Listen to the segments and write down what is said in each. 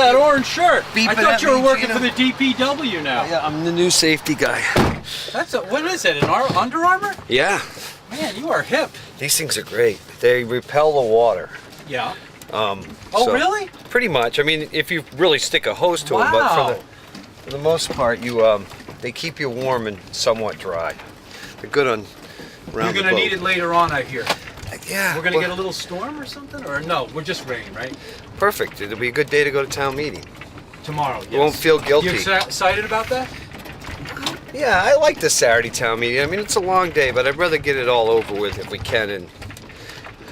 that orange shirt. I thought you were working for Gino. the DPW now. Yeah, I'm the new safety guy. What is it, Under Armour? Yeah. Man, you are hip. These things are great. They repel the water. Yeah. So Really? Pretty much. I mean, if you really stick a hose to them, but for the most part, they keep you warm and somewhat dry. They're good on around You're going to need it later on, I hear. Yeah. We're going to get a little storm or something? Or no, we're just rain, right? Perfect. It'll be a good day to go to town meeting. Tomorrow, yes. You won't feel guilty. You excited about that? Yeah, I like the Saturday town meeting. I mean, it's a long day, but I'd rather get it all over with if we can, and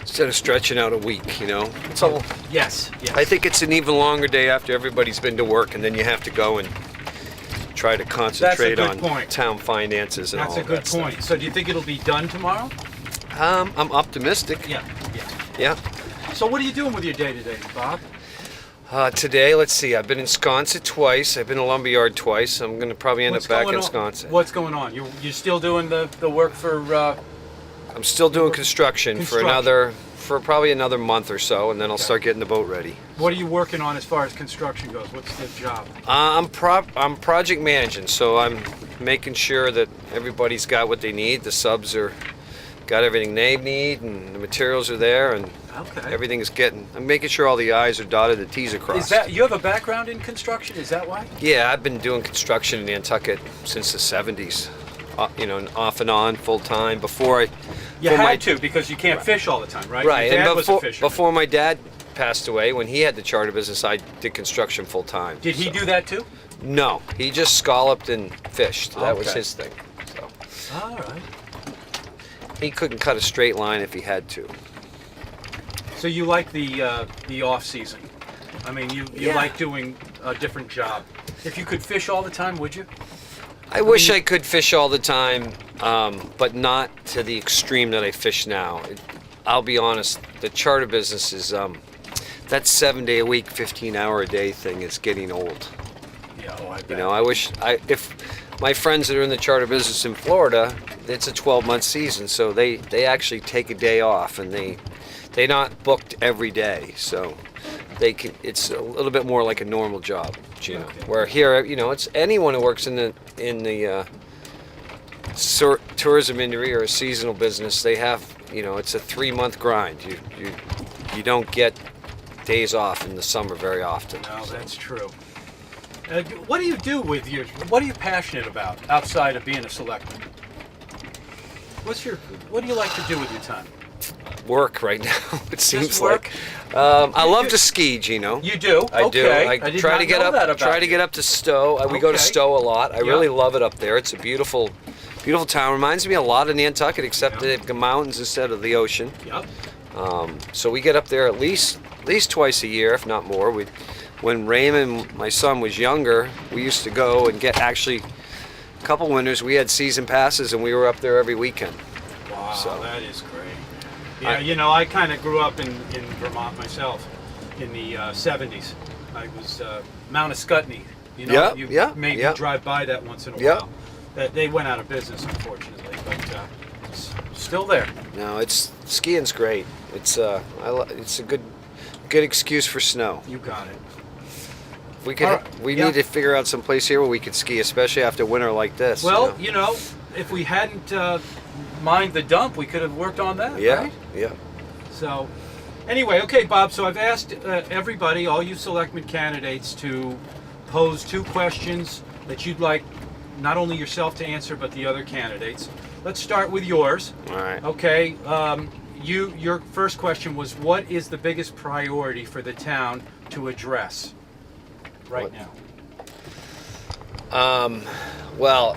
instead of stretching out a week, you know. So Yes. I think it's an even longer day after everybody's been to work, and then you have to go and try to concentrate on town finances and all that. That's a good point. So do you think it'll be done tomorrow? I'm optimistic. Yeah. So what are you doing with your day-to-day, Bob? Today, let's see, I've been in Sconset twice. I've been in Lumberyard twice. I'm going to probably end up back in Sconset. What's going on? You're still doing the work for... I'm still doing construction for probably another month or so, and then I'll start getting the boat ready. What are you working on as far as construction goes? What's the job? I'm project managing, so I'm making sure that everybody's got what they need. The subs got everything they need, and the materials are there, and everything is I'm making sure all the I's are dotted, the T's are crossed. You have a background in construction? Is that why? Yeah, I've been doing construction in Nantucket since the 70s. Off and on, full time. You had to, because you can't fish all the time, right? Right, Your dad and was a fisherman. before my dad passed away, when he had the charter business, I did construction full time. Did he do that too? No, he just scalloped and fished. That was his thing. So. All right. He couldn't cut a straight line if he had to. So you like the off season? I mean, you like doing a different job. If you could fish all the time, would you? I wish I could fish all the time, but not to the extreme that I fish now. I'll be honest, the charter business is, that 7-day-a-week, 15-hour-a-day thing is getting old. Yeah, I bet. You know, if my friends that are in the charter business in Florida, it's a 12-month season, so they actually take a day off, and they're not booked every day, so it's a little bit more like a normal job, you know. Where here, it's anyone who works in the tourism industry or a seasonal business, they have, it's a 3-month grind. You don't get days off in the summer very often. No, that's true. What do you do what are you passionate about outside of being a selectman? What do you like to do with your time? Work right now, it seems work? like. I love to ski, Gino. You do? I do. I try to get up to Stowe. We go to Stowe a lot. I really love it up there. It's a beautiful town. Reminds me a lot of Nantucket, except that they've got mountains instead of the ocean. Yep. So we get up there at least twice a year, if not more. When Raymond, my son, was younger, we used to go and get a couple winters. We had season passes, and we were up there every weekend. Wow, that is great. Yeah, I kind of grew up in Vermont myself in the 70s. I was Mount Escutney. Maybe drive by that once in a while. They went out of business, unfortunately, but it's still there. No, skiing's great. It's a good excuse for snow. You got it. We need to figure out some place here where we could ski, especially after winter like this. Well, if we hadn't mined the dump, we could have worked on that, right? Yeah. So, anyway, okay, Bob, so I've asked everybody, all you selectmen candidates, to pose 2 questions that you'd like not only yourself to answer, but the other candidates. Let's start with yours. All right. Okay, your first question was, what is the biggest priority for the town to address right now? Well,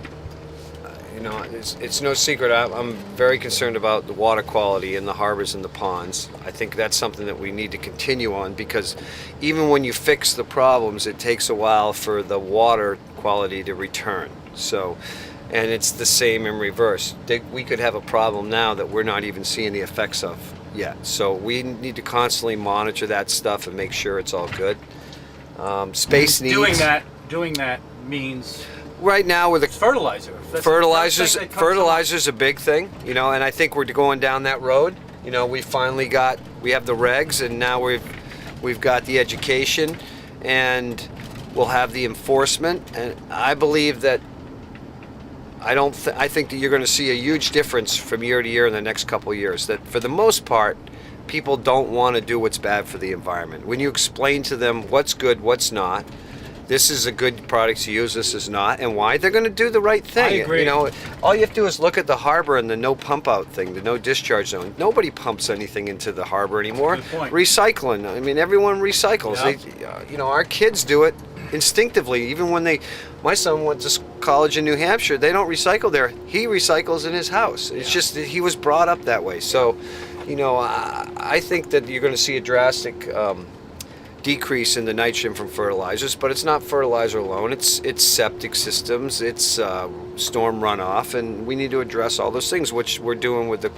it's no secret. I'm very concerned about the water quality in the harbors and the ponds. I think that's something that we need to continue on, because even when you fix the problems, it takes a while for the water quality to return. So, and it's the same in reverse. We could have a problem now that we're not even seeing the effects of yet. So we need to constantly monitor that stuff and make sure it's all good. Space needs... Doing that means... Right now, with the fertilizer. Fertilizer's a big thing, and I think we're going down that road. We have the regs, and now we've got the education, and we'll have the enforcement. And I believe that I think that you're going to see a huge difference from year to year in the next couple of years. That for the most part, people don't want to do what's bad for the environment. When you explain to them what's good, what's not, this is a good product to use, this is not, and why, they're going to do the right thing. I agree. You know, all you have to do is look at the harbor and the no pump out thing, the no discharge zone. Nobody pumps anything into the harbor anymore. Good point. Recycling. I mean, everyone recycles. Yeah. They, our kids do it instinctively. Even when my son went to college in New Hampshire, they don't recycle there. He recycles in his house. It's just that he was brought up that way. So, I think that you're going to see a drastic decrease in the nitrogen from fertilizers, but it's not fertilizer alone. It's septic systems, it's storm runoff, and we need to address all those things, which we're doing with the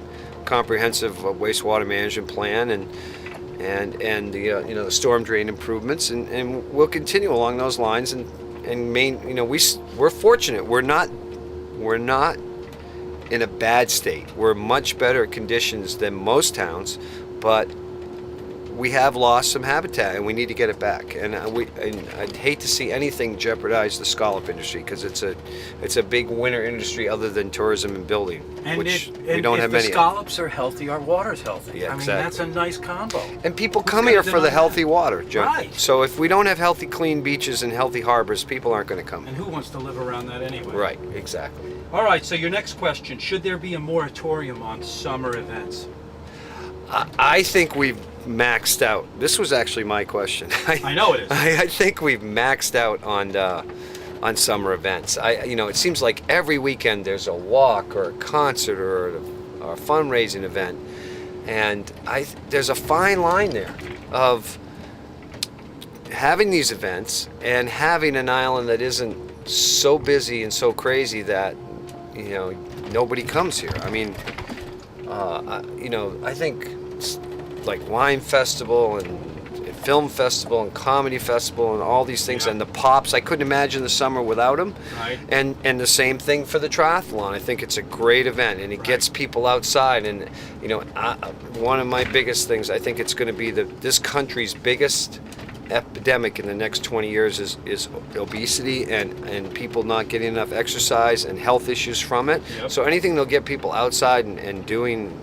comprehensive wastewater management plan and the storm drain improvements, and we'll continue along those lines and we're fortunate. We're not in a bad state. We're much better conditions than most towns, but we have lost some habitat and we need to get it back. And I'd hate to see anything jeopardize the scallop industry, because it's a big winter industry other than tourism and building, which we don't have many. If the scallops are healthy, our water's healthy. Yeah, I mean, exactly. that's a nice combo. And people come here for the healthy water, John. Right. So if we don't have healthy, clean beaches and healthy harbors, people aren't going to come. And who wants to live around that anyway? Right, exactly. All right, so your next question, should there be a moratorium on summer events? I think we've maxed out. This was actually my question. I know it is. I think we've maxed out on summer events. It seems like every weekend there's a walk or a concert or a fundraising event, and there's a fine line there of having these events and having an island that isn't so busy and so crazy that nobody comes here. I mean, I think like wine festival and film festival and comedy festival and all these things, and the pops, I couldn't imagine the summer without them. Right. And the same thing for the triathlon. I think it's a great event, and it gets people outside. And one of my biggest things, I think it's going to be this country's biggest epidemic in the next 20 years is obesity and people not getting enough exercise and health issues from it. Yep. So anything that'll get people outside and doing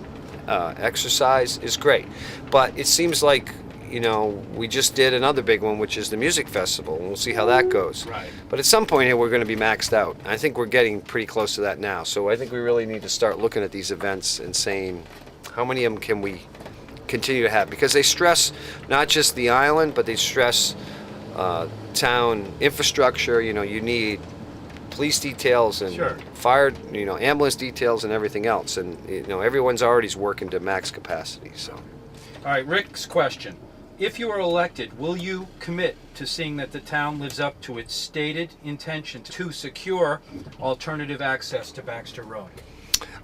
exercise is great. But it seems like we just did another big one, which is the music festival, and we'll see how that goes. Right. But at some point here, we're going to be maxed out. I think we're getting pretty close to that now. So I think we really need to start looking at these events and saying, how many of them can we continue to have? Because they stress not just the island, but they stress town infrastructure. You need police details and Sure. fire, ambulance details and everything else. And everyone's already working to max capacity. So. All right, Rick's question. If you are elected, will you commit to seeing that the town lives up to its stated intention to secure alternative access to Baxter Road?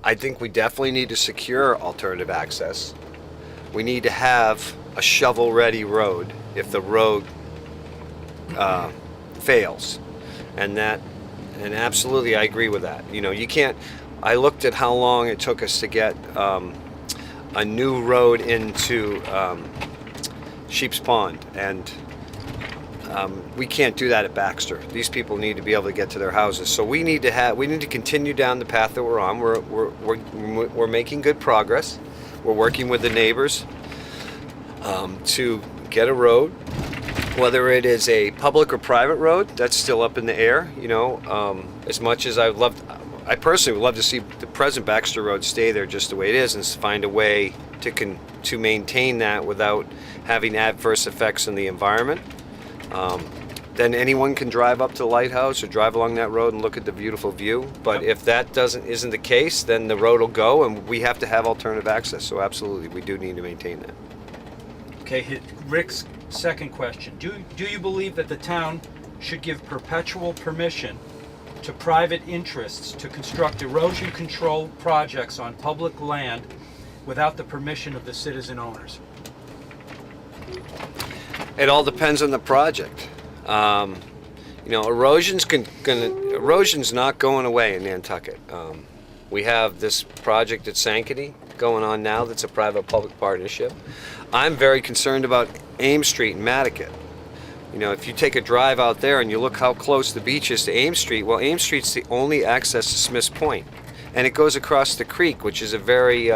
I think we definitely need to secure alternative access. We need to have a shovel-ready road if the road fails, and absolutely, I agree with that. You can't. I looked at how long it took us to get a new road into Sheep's Pond, and we can't do that at Baxter. These people need to be able to get to their houses. So we need to continue down the path that we're on. We're making good progress. We're working with the neighbors to get a road, whether it is a public or private road. That's still up in the air. As much as I personally would love to see the present Baxter Road stay there just the way it is, and find a way to maintain that without having adverse effects on the environment. Then anyone can drive up to the lighthouse or drive along that road and look at the beautiful view. But if that isn't the case, then the road will go, and we have to have alternative access. So absolutely, we do need to maintain that. Okay, Rick's second question. Do you believe that the town should give perpetual permission to private interests to construct erosion control projects on public land without the permission of the citizen owners? It all depends on the project. Erosion's not going away in Nantucket. We have this project at Sankaty going on now that's a private-public partnership. I'm very concerned about Ames Street in Matticat. if you take a drive out there and you look how close the beach is to Ames Street, well, Ames Street's the only access to Smith's Point. And it goes across the creek, which is a very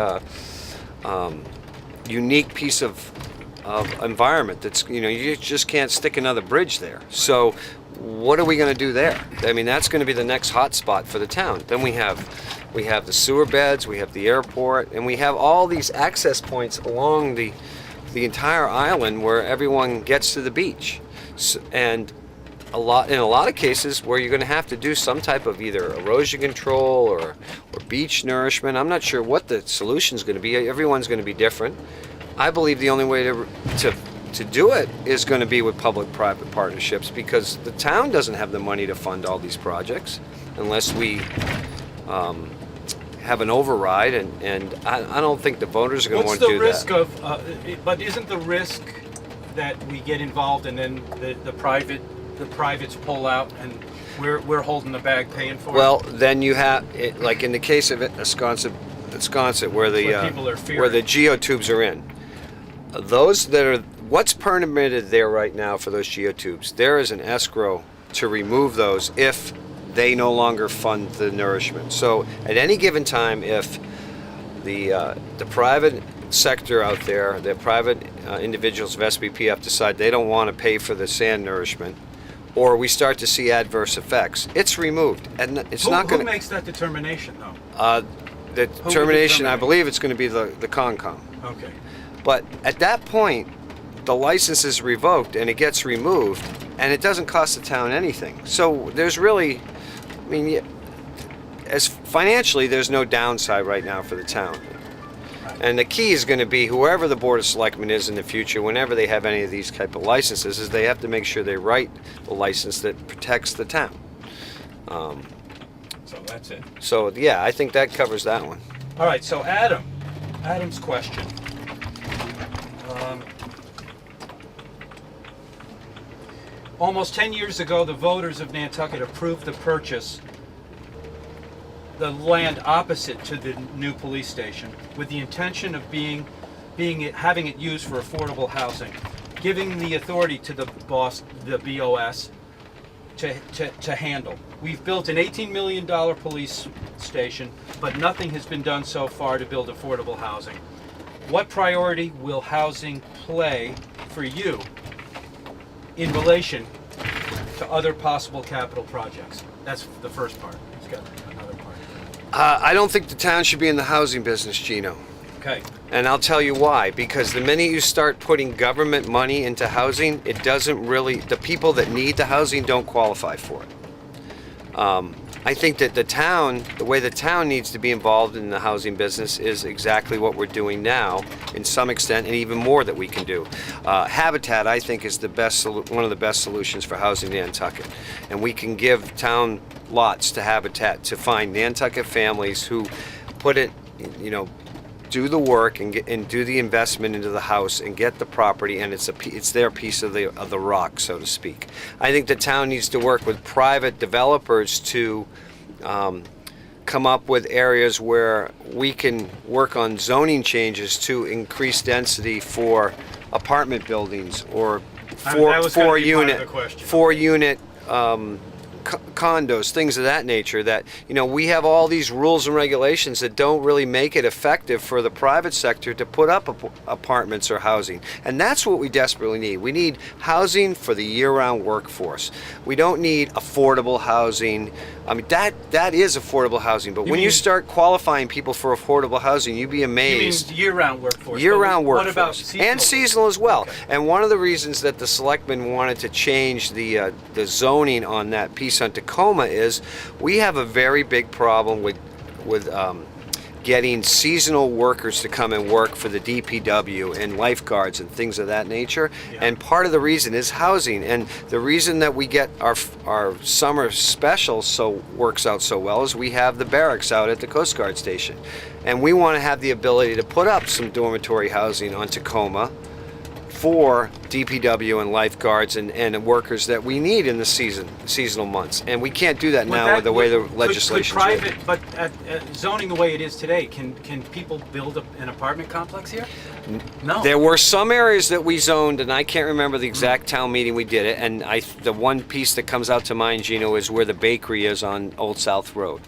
unique piece of environment that's, you just can't stick another bridge there. So what are we going to do there? I mean, that's going to be the next hot spot for the town. Then we have the sewer beds, we have the airport, and we have all these access points along the entire island where everyone gets to the beach. And in a lot of cases where you're going to have to do some type of either erosion control or beach nourishment. I'm not sure what the solution is going to be. Everyone's going to be different. I believe the only way to do it is going to be with public-private partnerships, because the town doesn't have the money to fund all these projects unless we have an override, and I don't think the voters are going to want to do that. What's the risk but isn't the risk that we get involved and then the privates pull out and we're holding the bag paying for it? Well, then you have, like in the case of Wisconsin, where the geotubes are in. What's permitted there right now for those geotubes? There is an escrow to remove those if they no longer fund the nourishment. So at any given time, if the private sector out there, the private individuals of SBPF decide they don't want to pay for the sand nourishment, or we start to see adverse effects, it's removed, and it's not going to. Who makes that determination, though? The determination, I believe, it's going to be the Concom. Okay. But at that point, the license is revoked and it gets removed, and it doesn't cost the town anything. So there's really, I mean, as financially, there's no downside right now for the town. And the key is going to be whoever the Board of Selectmen is in the future, whenever they have any of these type of licenses, is they have to make sure they write the license that protects the town. So that's it. So yeah, I think that covers that one. All right, so Adam's question. Almost 10 years ago, the voters of Nantucket approved the purchase, the land opposite to the new police station, with the intention of having it used for affordable housing, giving the authority to the BOS to handle. We've built an $18 million police station, but nothing has been done so far to build affordable housing. What priority will housing play for you in relation to other possible capital projects? That's the first part. He's got another part. I don't think the town should be in the housing business, Gino. Okay. And I'll tell you why. Because the minute you start putting government money into housing, it doesn't really, the people that need the housing don't qualify for it. I think that the way the town needs to be involved in the housing business is exactly what we're doing now, in some extent, and even more that we can do. Habitat, I think, is one of the best solutions for housing in Nantucket. And we can give town lots to Habitat to find Nantucket families who put it, do the work and do the investment into the house and get the property, and it's their piece of the rock, so to speak. I think the town needs to work with private developers to come up with areas where we can work on zoning changes to increase density for apartment buildings or four unit condos, things of that nature, that we have all these rules and regulations that don't really make it effective for the private sector to put up apartments or housing. And that's what we desperately need. We need housing for the year-round workforce. We don't need affordable housing. I mean, that is affordable housing, but when you start qualifying people for affordable housing, you'd be amazed. You mean year-round workforce? Year-round workforce. What about seasonal? And seasonal as well. Okay. And one of the reasons that the selectmen wanted to change the zoning on that piece on Tacoma is we have a very big problem with getting seasonal workers to come and work for the DPW and lifeguards and things of that nature. Yeah. And part of the reason is housing. And the reason that we get our summer special works out so well is we have the barracks out at the Coast Guard station. And we want to have the ability to put up some dormitory housing on Tacoma for DPW and lifeguards and workers that we need in the seasonal months, and we can't do that now with the way the legislation is written. But zoning the way it is today, can people build an apartment complex here? No. There were some areas that we zoned, and I can't remember the exact town meeting we did it, and the one piece that comes out to mind, Gino, is where the bakery is on Old South Road,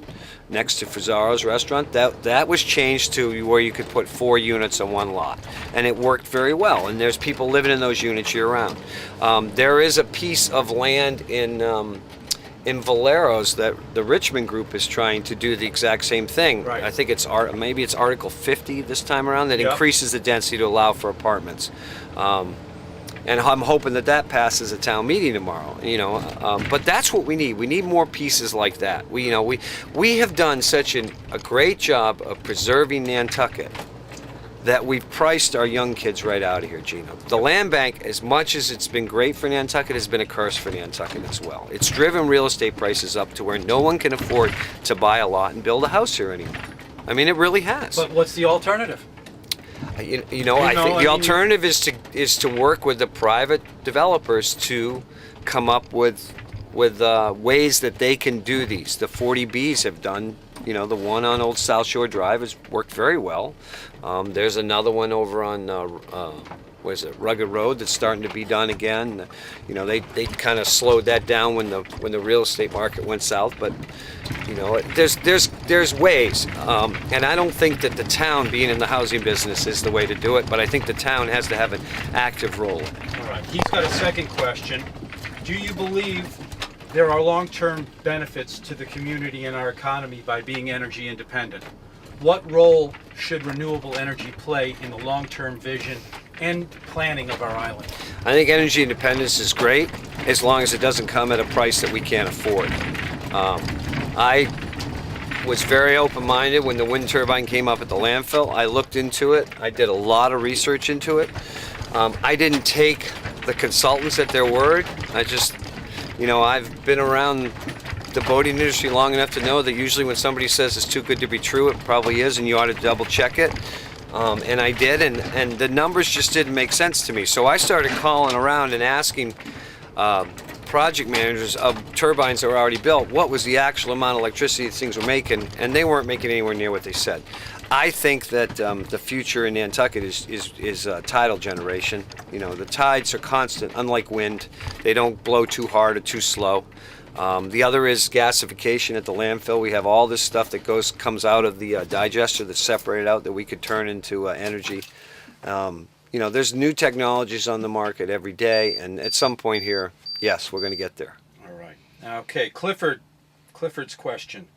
next to Fazzaro's restaurant. That was changed to where you could put 4 units on one lot, and it worked very well, and there's people living in those units year round. There is a piece of land in Valero's that the Richmond group is trying to do the exact same thing. Right. I think maybe it's Article 50 this time around that increases the density to allow for apartments. And I'm hoping that passes at town meeting tomorrow. But that's what we need. We need more pieces like that. We have done such a great job of preserving Nantucket that we've priced our young kids right out of here, Gino. The land bank, as much as it's been great for Nantucket, has been a curse for Nantucket as well. It's driven real estate prices up to where no one can afford to buy a lot and build a house here anymore. I mean, it really has. But what's the alternative? I think the alternative is to work with the private developers to come up with ways that they can do these. The 40Bs have done. The one on Old South Shore Drive has worked very well. There's another one over on Rugged Road that's starting to be done again. They kind of slowed that down when the real estate market went south. But there's ways, and I don't think that the town being in the housing business is the way to do it. But I think the town has to have an active role. All right. He's got a second question. Do you believe there are long-term benefits to the community and our economy by being energy independent? What role should renewable energy play in the long-term vision and planning of our island? I think energy independence is great as long as it doesn't come at a price that we can't afford. I was very open-minded when the wind turbine came up at the landfill. I looked into it. I did a lot of research into it. I didn't take the consultants at their word. I've been around the boating industry long enough to know that usually when somebody says it's too good to be true, it probably is, and you ought to double check it. And I did, and the numbers just didn't make sense to me. So I started calling around and asking project managers of turbines that were already built what was the actual amount of electricity these things were making, and they weren't making anywhere near what they said. I think that the future in Nantucket is tidal generation. The tides are constant, unlike wind. They don't blow too hard or too slow. The other is gasification at the landfill. We have all this stuff that comes out of the digester that's separated out that we could turn into energy. There's new technologies on the market every day, and at some point here, yes, we're going to get there. All right. Okay, Clifford's question.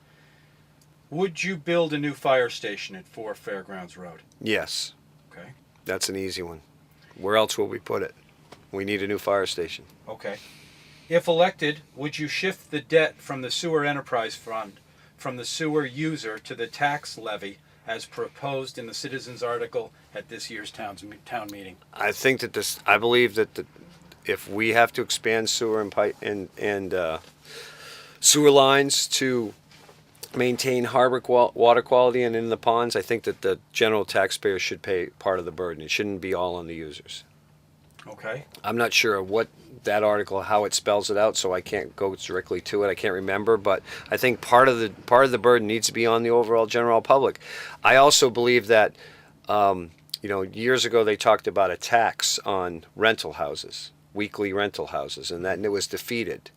Would you build a new fire station at 4 Fairgrounds Road? Yes. Okay. That's an easy one. Where else will we put it? We need a new fire station. Okay. If elected, would you shift the debt from the sewer enterprise fund, from the sewer user to the tax levy as proposed in the citizens article at this year's town meeting? I believe that if we have to expand sewer and pipe and sewer lines to maintain harbor water quality and in the ponds, I think that the general taxpayer should pay part of the burden. It shouldn't be all on the users. Okay. I'm not sure what that article, how it spells it out, so I can't go directly to it. I can't remember, but I think part of the burden needs to be on the overall general public. I also believe that years ago they talked about a tax on rental houses, weekly rental houses, and it was defeated.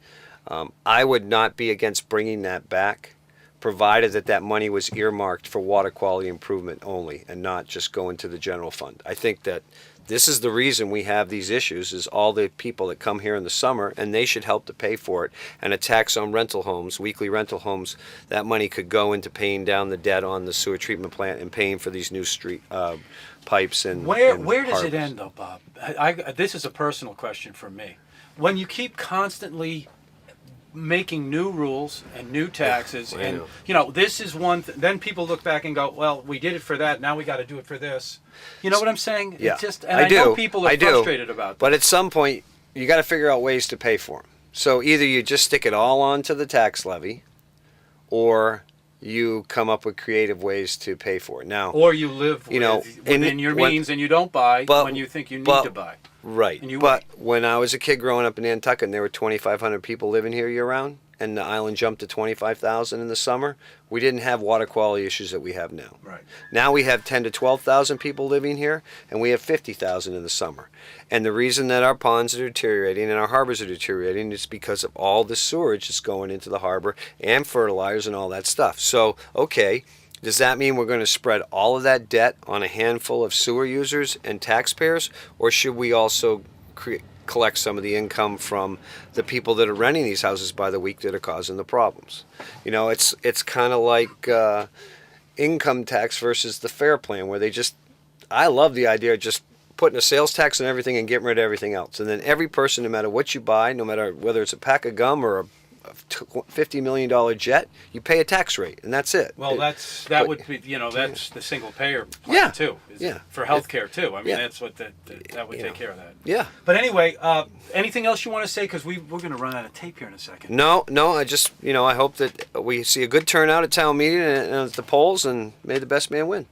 I would not be against bringing that back, provided that money was earmarked for water quality improvement only and not just go into the general fund. I think that this is the reason we have these issues, is all the people that come here in the summer, and they should help to pay for it. And a tax on rental homes, weekly rental homes, that money could go into paying down the debt on the sewer treatment plant and paying for these new street pipes and where does it end though, Bob? This is a personal question from me. When you keep constantly making new rules and new taxes, and this is one then people look back and go, well, we did it for that, now we got to do it for this. You know what I'm saying? Yeah. I know people are frustrated about that. But at some point you got to figure out ways to pay for them. So either you just stick it all onto the tax levy, or you come up with creative ways to pay for it. Now, or you live within your means and you don't buy when you think you need to buy. Right. And you But when I was a kid growing up in Nantucket and there were 2,500 people living here year-round, and the island jumped to 25,000 in the summer, we didn't have water quality issues that we have now. Right. Now we have 10 to 12,000 people living here, and we have 50,000 in the summer. And the reason that our ponds are deteriorating and our harbors are deteriorating is because of all the sewage that's going into the harbor and fertilizers and all that stuff. So, okay, does that mean we're going to spread all of that debt on a handful of sewer users and taxpayers, or should we also collect some of the income from the people that are renting these houses by the week that are causing the problems? You know, it's kind of like income tax versus the FAIR plan, where I love the idea of just putting a sales tax on everything and getting rid of everything else. And then every person, no matter what you buy, no matter whether it's a pack of gum or a $50 million jet, you pay a tax rate, and that's it. Well, that's the single payer plan too. For healthcare too. I mean, that's what that would take care of that. Yeah. But anyway, anything else you want to say? Because we're going to run out of tape here in a second. No. I just, I hope that we see a good turnout at town meeting and at the polls, and may the best man win.